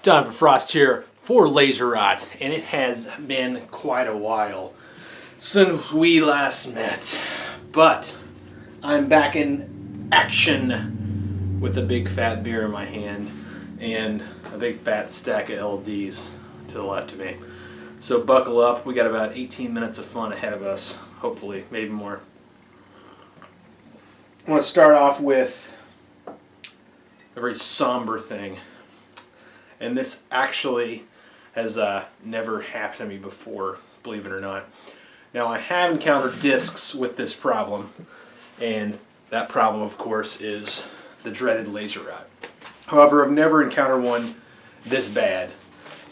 Donovan Frost here for LaserRot, and it has been quite a while since we last met, but I'm back in action with a big fat beer in my hand and a big fat stack of LDs to the left of me. So buckle up, we got about 18 minutes of fun ahead of us, hopefully, maybe more. I want to start off with a very somber thing. And this actually has never happened to me before, believe it or not. Now, I have encountered discs with this problem, and that problem, of course, is the dreaded LaserRot. However, I've never encountered one this bad,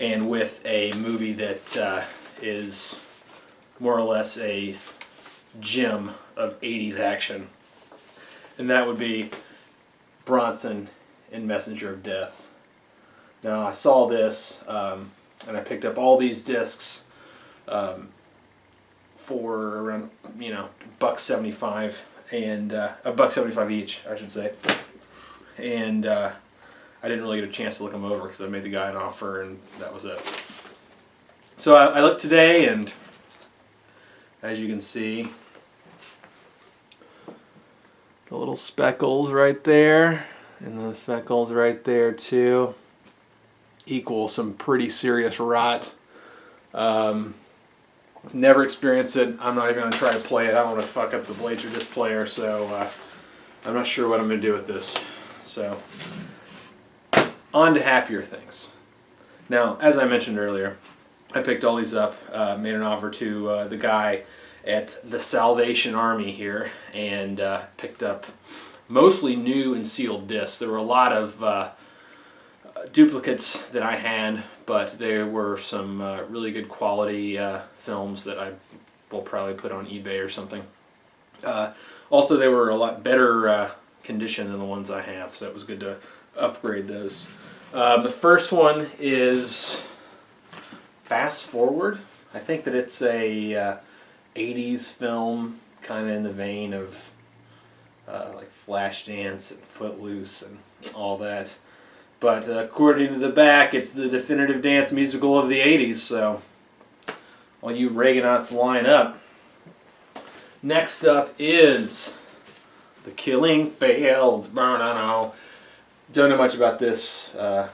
and with a movie that is more or less a gem of 80s action. And that would be Bronson in Messenger of Death. Now, I saw this, and I picked up all these discs for around, $1.75 and $1.75 each, I should say. And I didn't really get a chance to look them over because I made the guy an offer, and that was it. So I looked today, and as you can see, the little speckles right there, and the speckles right there too, equal some pretty serious rot. Never experienced it. I'm not even going to try to play it. I don't want to fuck up the LaserDisc player, so I'm not sure what I'm going to do with this. So, on to happier things. Now, as I mentioned earlier, I picked all these up, made an offer to the guy at the Salvation Army here, and picked up mostly new and sealed discs. There were a lot of duplicates that I had, but there were some really good quality films that I will probably put on eBay or something. Also, they were a lot better condition than the ones I have, so it was good to upgrade those. The first one is Fast Forward. I think that it's a 80s film, kind of in the vein of like Flashdance and Footloose and all that. But according to the back, it's the definitive dance musical of the 80s, so all you Reaganauts line up. Next up is The Killing Fields. Don't know much about this. I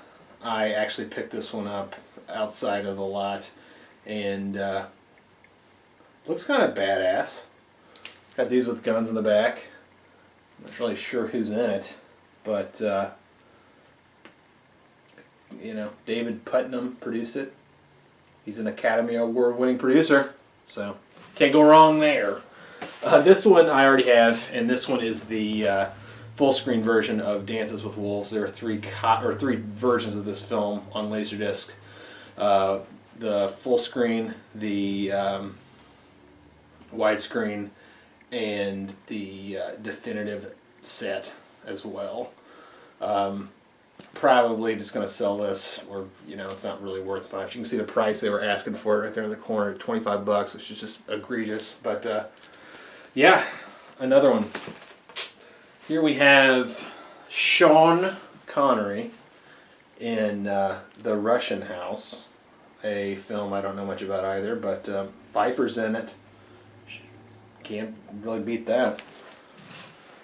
actually picked this one up outside of the lot, and looks kind of badass. Got these with guns in the back. Not really sure who's in it, but David Putnam produced it. He's an Academy Award-winning producer, so can't go wrong there. This one I already have, and this one is the full-screen version of Dances with Wolves. There are three versions of this film on LaserDisc. The full screen, the widescreen, and the definitive set as well. Probably just going to sell this, or it's not really worth much. You can see the price they were asking for it right there in the corner, $25, which is just egregious. But yeah, another one. Here we have Sean Connery in The Russian House, a film I don't know much about either, but Pfeiffer's in it. Can't really beat that.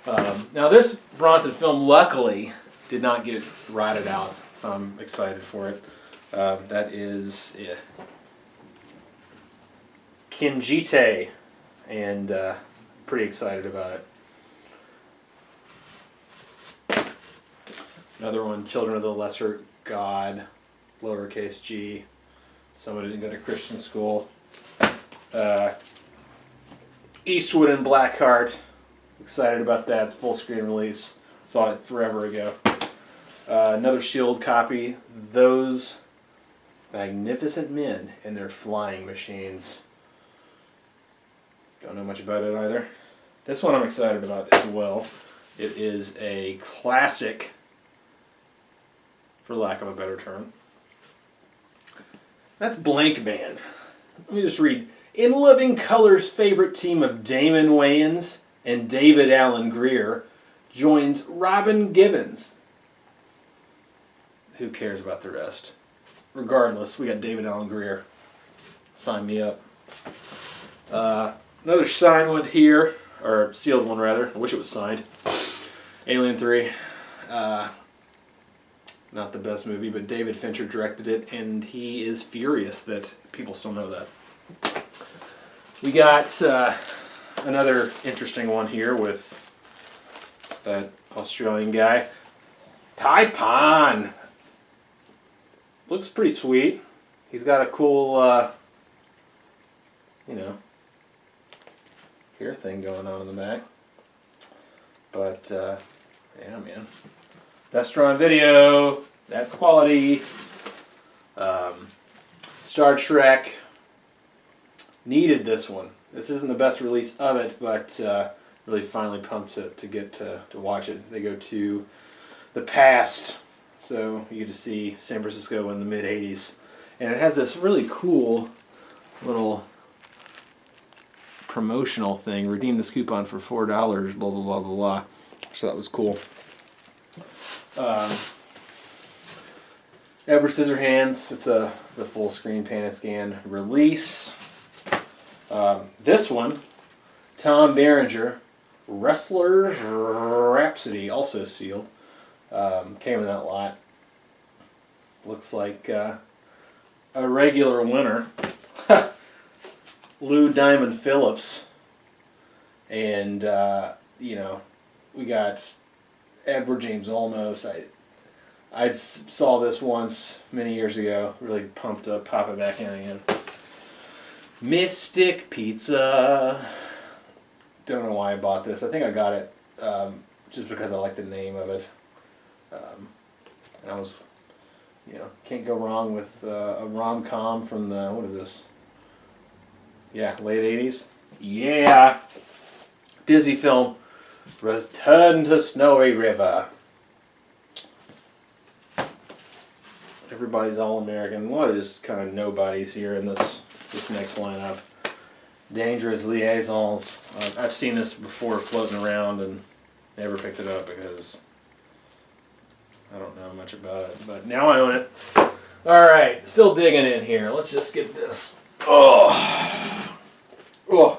Now this Bronson film, luckily, did not get rotted out, so I'm excited for it. That is Kinjite, and pretty excited about it. Another one, Children of the Lesser God, lowercase g. Somebody didn't go to Christian school. Eastwood and Blackheart, excited about that, full screen release. Saw it forever ago. Another Shield copy, Those Magnificent Men and Their Flying Machines. Don't know much about it either. This one I'm excited about as well. It is a classic, for lack of a better term. That's Blank Man. Let me just read. In living color's favorite team of Damon Wayans and David Allen Greer joins Robin Givens. Who cares about the rest? regardless, we got David Allen Greer. Sign me up. Another signed one here, or sealed one rather. I wish it was signed. Alien 3. Not the best movie, but David Fincher directed it, and he is furious that people still know that. We got another interesting one here with that Australian guy. Taipan! Looks pretty sweet. He's got a cool, hair thing going on in the back. But, yeah, man. Best drawn video. That's quality. Star Trek. Needed this one. This isn't the best release of it, but really finally pumped to get to watch it. They go to the past, so you get to see San Francisco in the mid-'80s. And it has this really cool little promotional thing. Redeem this coupon for $4, blah, blah, blah, blah, blah. So that was cool. Edward Scissorhands. It's the full screen Pan-Scan release. This one, Tom Berenger, Wrestler's Rhapsody, also sealed. Came in that lot. Looks like a regular winner. Lou Diamond Phillips. And, we got Edward James Olmos. I saw this once many years ago. Really pumped to pop it back in again. Mystic Pizza. Don't know why I bought this. I think I got it just because I like the name of it. And I was, can't go wrong with a rom-com from the, what is this? Yeah, late 80s. Yeah. Disney film, Return to Snowy River. Everybody's all-American. A lot of just kind of nobodies here in this next lineup. Dangerous Liaisons. I've seen this before floating around and never picked it up because I don't know much about it. But now I own it. Alright, still digging in here. Let's just get this. Oh,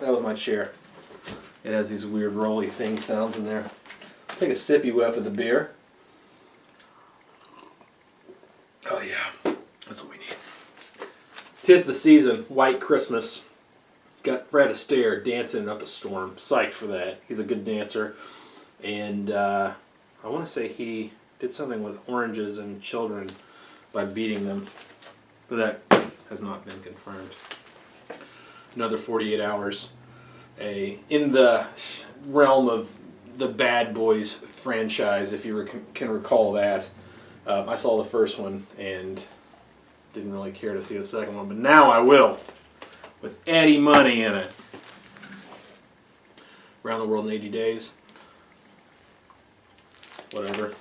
that was my chair. It has these weird rolly thing sounds in there. Take a sippy whiff of the beer. Oh yeah, that's what we need. 'Tis the season, White Christmas. Got Fred Astaire dancing up a storm. Psyched for that. He's a good dancer. And I want to say he did something with oranges and children by beating them. But that has not been confirmed. Another 48 Hours. In the realm of the Bad Boys franchise, if you can recall that. I saw the first one and didn't really care to see the second one, but now I will, with Eddie Money in it. Around the World in 80 Days. Whatever.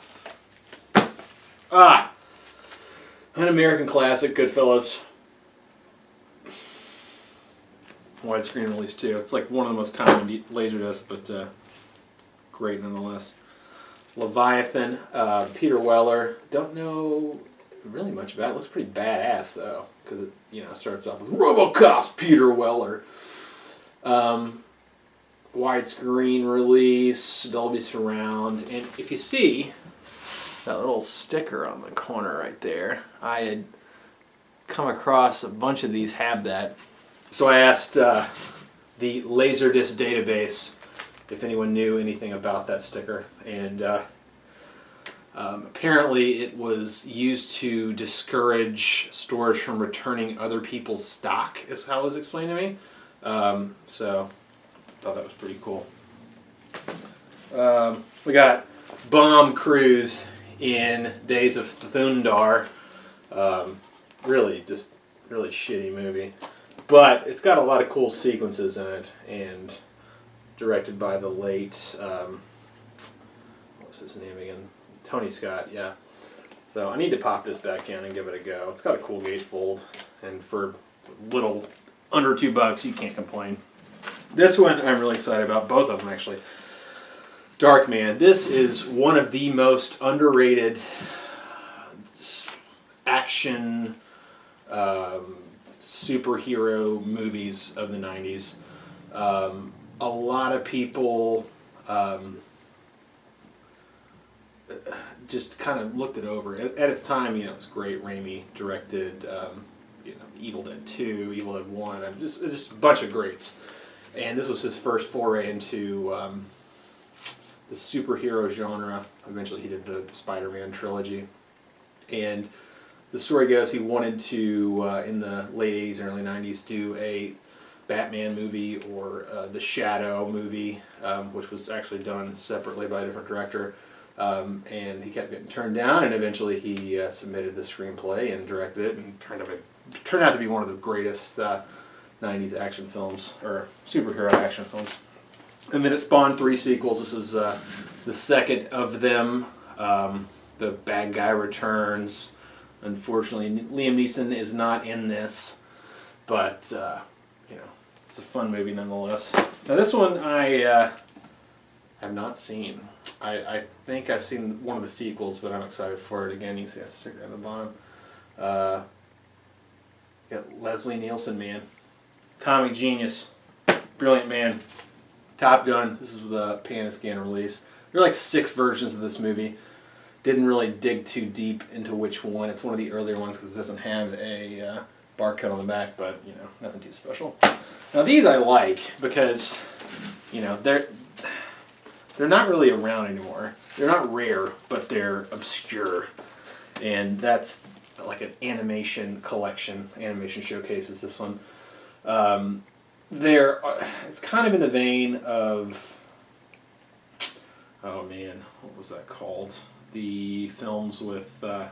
An American classic, Goodfellas. Widescreen release too. It's like one of the most common LaserDisc, but great nonetheless. Leviathan, Peter Weller. Don't know really much about it. Looks pretty badass though, because it starts off with RoboCop's Peter Weller. Widescreen release, Dolby Surround, and if you see that little sticker on the corner right there, I had come across a bunch of these have that. So I asked the LaserDisc database if anyone knew anything about that sticker, and apparently it was used to discourage stores from returning other people's stock, is how it was explained to me. So I thought that was pretty cool. We got Bomb Cruise in Days of Thundar. Really shitty movie. But it's got a lot of cool sequences in it, and directed by the late, what was his name again? Tony Scott, yeah. So I need to pop this back in and give it a go. It's got a cool gatefold, and for little under $2, you can't complain. This one I'm really excited about, both of them actually. Darkman. This is one of the most underrated action superhero movies of the 90s. A lot of people just kind of looked it over. At its time, it was great. Raimi directed, Evil Dead 2, Evil Dead 1, just a bunch of greats. And this was his first foray into the superhero genre. Eventually he did the Spider-Man trilogy. And the story goes he wanted to, in the late 80s and early 90s, do a Batman movie or the Shadow movie, which was actually done separately by a different director. And he kept getting turned down, and eventually he submitted the screenplay and directed it, and turned out to be one of the greatest 90s action films, or superhero action films. And then it spawned 3 sequels. This is the second of them. The Bad Guy Returns. Unfortunately, Liam Neeson is not in this, but it's a fun movie nonetheless. Now this one I have not seen. I think I've seen one of the sequels, but I'm excited for it. Again, you see that sticker at the bottom. Leslie Nielsen, man. Comic genius. Brilliant man. Top Gun. This is the Pan-Scan release. There are like 6 versions of this movie. Didn't really dig too deep into which one. It's one of the earlier ones because it doesn't have a barcode on the back, but nothing too special. Now these I like because they're not really around anymore. They're not rare, but they're obscure, and that's like an animation collection. Animation Showcase is this one. It's kind of in the vein of, oh man, what was that called? The films with the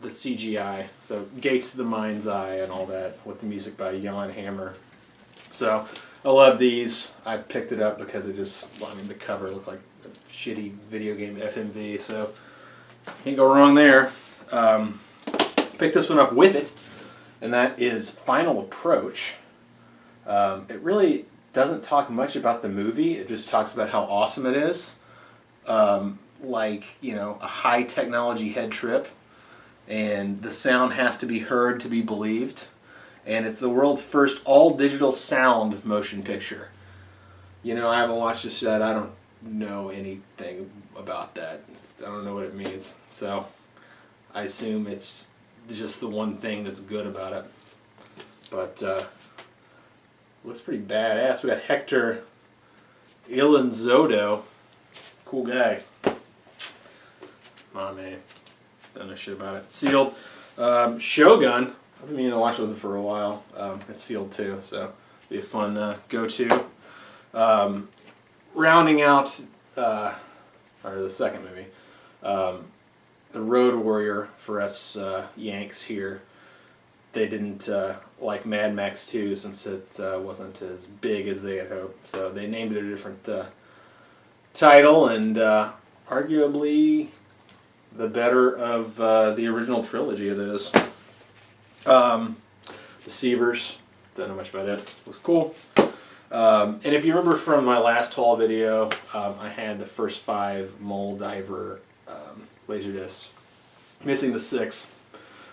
CGI, so Gates to the Mind's Eye and all that, with the music by Jan Hammer. So I love these. I picked it up because the cover looked like a shitty video game FMV, so can't go wrong there. Picked this one up with it, and that is Final Approach. It really doesn't talk much about the movie. It just talks about how awesome it is. A high technology head trip, and the sound has to be heard to be believed, and it's the world's first all digital sound motion picture. I haven't watched this yet. I don't know anything about that. I don't know what it means, so I assume it's just the one thing that's good about it. But looks pretty badass. We got Hector Ilanzotto. Cool guy. Aw, man. Don't know shit about it. Sealed. Shogun. I've been meaning to watch it for a while. It's sealed too, so be a fun go-to. Rounding out, or the second movie, The Road Warrior for us Yanks here. They didn't like Mad Max 2 since it wasn't as big as they had hoped, so they named it a different title, and arguably the better of the original trilogy of those. Deceivers, don't know much about it. Looks cool. And if you remember from my last haul video, I had the first 5 Mole Diver LaserDiscs, missing the 6,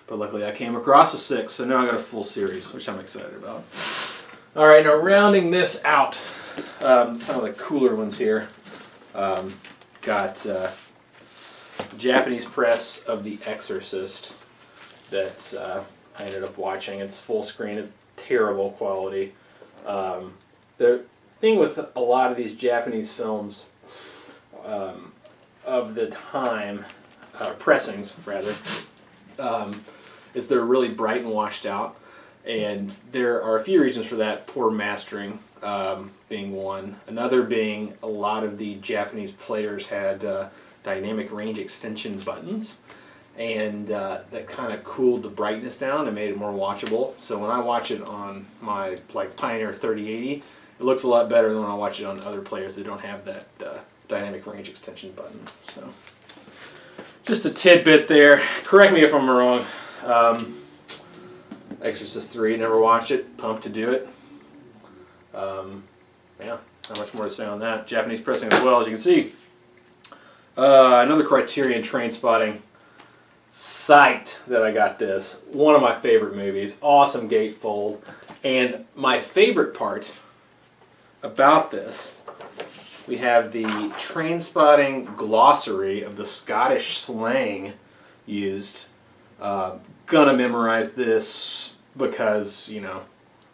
but luckily I came across the 6, so now I got a full series, which I'm excited about. All right, now rounding this out, some of the cooler ones here. Got Japanese press of The Exorcist that I ended up watching. It's full screen. It's terrible quality. The thing with a lot of these Japanese films of the time, pressings rather, is they're really bright and washed out. And there are a few reasons for that. Poor mastering being one. Another being a lot of the Japanese players had dynamic range extension buttons, and that kind of cooled the brightness down and made it more watchable. So when I watch it on my Pioneer 3080, it looks a lot better than when I watch it on other players that don't have that dynamic range extension button. So just a tidbit there. Correct me if I'm wrong. Exorcist 3, never watched it. Pumped to do it. Yeah, not much more to say on that. Japanese pressing as well, as you can see. Another Criterion Train Spotting. psyched that I got this. One of my favorite movies. Awesome gatefold. And my favorite part about this, we have the train spotting glossary of the Scottish slang used. Gonna memorize this because, you know,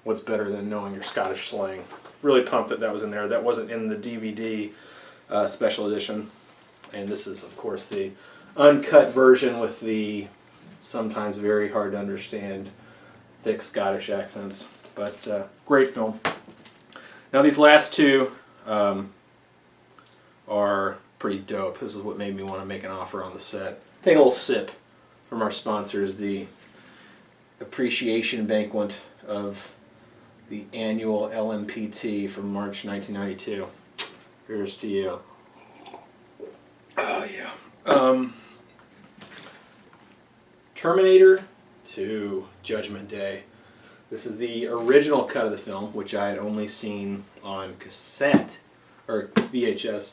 what's better than knowing your Scottish slang. Really pumped that that was in there. That wasn't in the DVD special edition. And this is, of course, the uncut version with the sometimes very hard to understand thick Scottish accents. But great film. Now these last two are pretty dope. This is what made me want to make an offer on the set. Take a little sip from our sponsors, the appreciation banquet of the annual LMPT from March 1992. Here's to you. Oh yeah. Terminator 2 Judgment Day. This is the original cut of the film, which I had only seen on cassette, or VHS,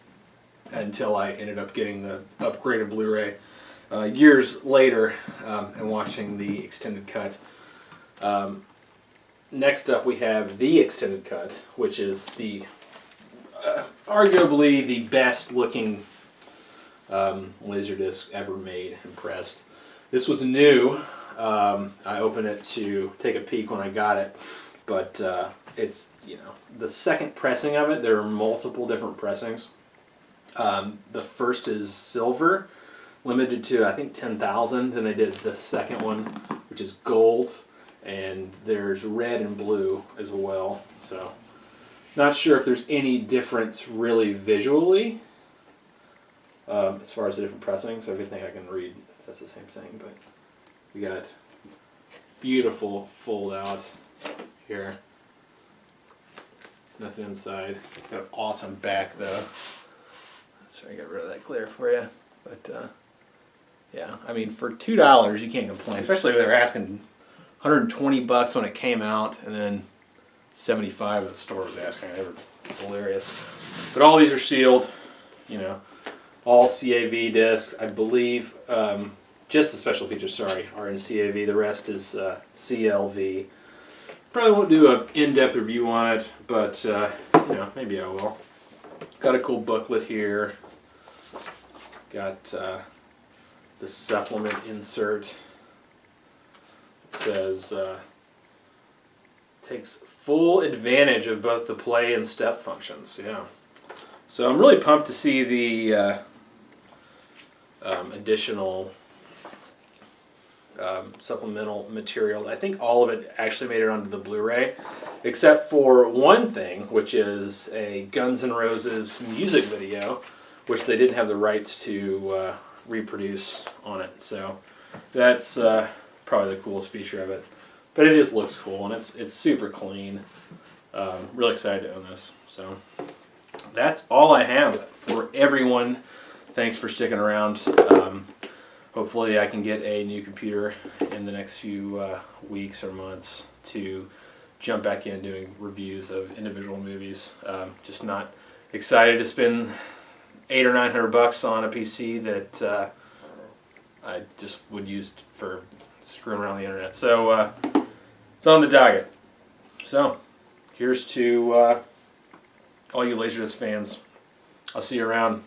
until I ended up getting the upgraded Blu-ray years later and watching the extended cut. Next up we have the extended cut, which is the arguably the best looking LaserDisc ever made and pressed. This was new. I opened it to take a peek when I got it, but it's, you know, the second pressing of it. There are multiple different pressings. The first is silver, limited to I think 10,000. Then they did the second one, which is gold, and there's red and blue as well. So not sure if there's any difference really visually as far as the different pressings. So everything I can read says the same thing, but we got beautiful fold out here. Nothing inside. Got an awesome back though. Sorry, I got rid of that glare for you. But yeah, I mean, for $2 you can't complain, especially if they were asking $120 when it came out, and then $75 at the store was asking. They were hilarious. But all these are sealed, you know, all CAV discs, I believe. Just the special features, sorry, are in CAV. The rest is CLV. Probably won't do an in-depth review on it, but you know, maybe I will. Got a cool booklet here. Got the supplement insert. It says takes full advantage of both the play and step functions. Yeah. So I'm really pumped to see the additional supplemental material. I think all of it actually made it onto the Blu-ray, except for one thing, which is a Guns N' Roses music video, which they didn't have the rights to reproduce on it. So that's probably the coolest feature of it. But it just looks cool, and it's super clean. Really excited to own this. So that's all I have for everyone. Thanks for sticking around. Hopefully I can get a new computer in the next few weeks or months to jump back in doing reviews of individual movies. Just not excited to spend $800 or $900 on a PC that I just would use for screwing around the internet. So it's on the docket. So here's to all you LaserDisc fans. I'll see you around.